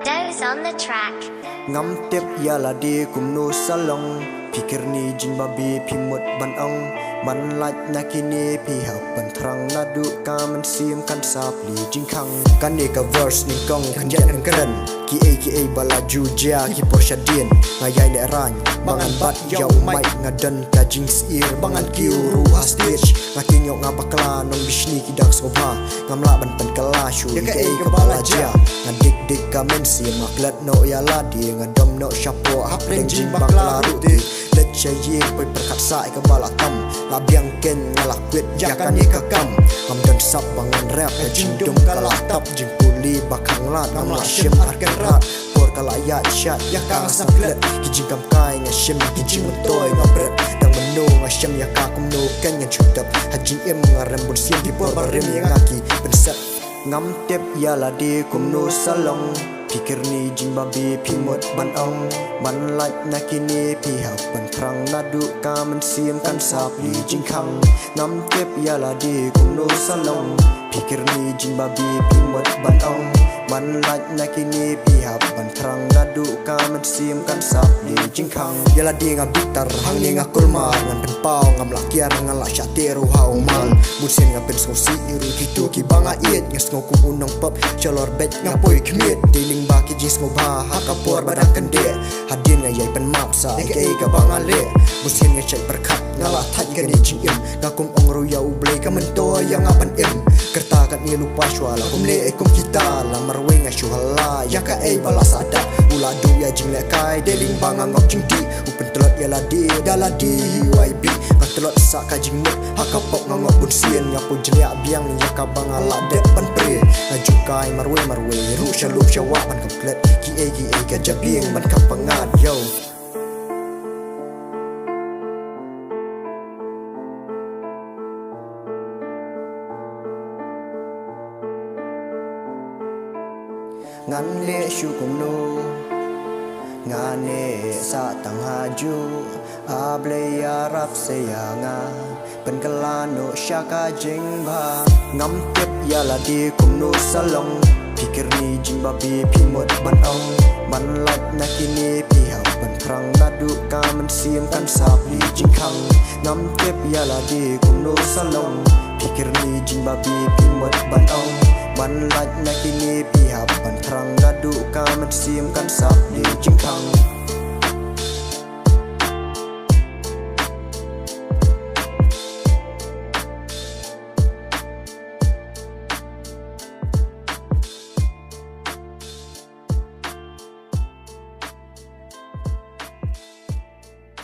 Doze on the track. Ngắm tiếp ya là đi cùng nu salong Pikir ni jin babi pimut ban ong Man lach na kini pihak penterang nadu kamen sim kan sapli jin kang Kan ni ka verse ni kong kanjat kan keren Ki bala juja ki porsyadin Ngayai le rany Bangan bat yau mic ngadan ka jing seir Bangan kiu ruha stage Ngaki nyok ngabakla nong bishni kidak sobha Ngamla ban pen kala shu ya ka bala ja Ngadik kamen sim maklat no ya ladi Ngadom no syapo hapreng jin bakla ruti Let cayir poi perkat sai ka bala tam La biang ken ngalak kwit yakan ni kakam Kamdan sap bangan rap ya jing dum kalah tap Jing puli bakang lat ngamla shim arkan rat Por kalaya isyat yakang saklet Kijing kam kai nga shim kijing mentoy ngabret Dang menu nga shim yakakum no ken nga chutap Hajing im nga rembun sim di por barim yang ngaki pensat Ngam tep ya la di kum no salong Pikir ni jin babi pimut ban ong Man lach na kini pihak penterang nadu kamen sim kan sapli jing kang Ngam tep ya la di kum no salong Pikir ni jin babi pimut ban ong Man lach na kini pihak penterang nadu kamen sim kan sapli jing kang Ya la di ngam bitar hang ni ngakulmar Ngan penpau ngam lakiar ngan lak syatiru haumal Musin ngam pensosi iru gitu ki banga iet Ngas ngokum unong pop chalor bet ngapoi kmiet Diling baki jis ngobha hakapor badak kendek Hadin ngayai pen mapsa ka bangale Musin ngecek berkat ngalah thaj ka di jing im Ngakum ongru ya ublay ka mentoa yang apan im Kertakan ni lupa syuala kumle ekum kita Lamar wenga syuhala ya ka balas ada Ula du ya jing lekai deling banga ngok jing di Upen telot ya ladi daladi YB Ngatelot sak ka jing mut hakapok ngok bun sien Ngapu jeliak biang ni ya ka bangala dek pan pre Ngajukai marwe Ru syalup syawak ban komplet Ki ka jabieng ban kapangan yo Ngan le syukum no Ngane sa tang haju Able ya rap sayanga Penkelano syaka jengba Ngam tip ya la di kum no salong Pikir ni jin babi pimut ban ong Man lach na kini pihak penterang nadu kamen sim kan sapli jing kang Ngam tip ya la di kum no salong Pikir ni jin babi pimut ban ong Man lach na kini pihak penterang nadu kamen sim kan sapli jing kang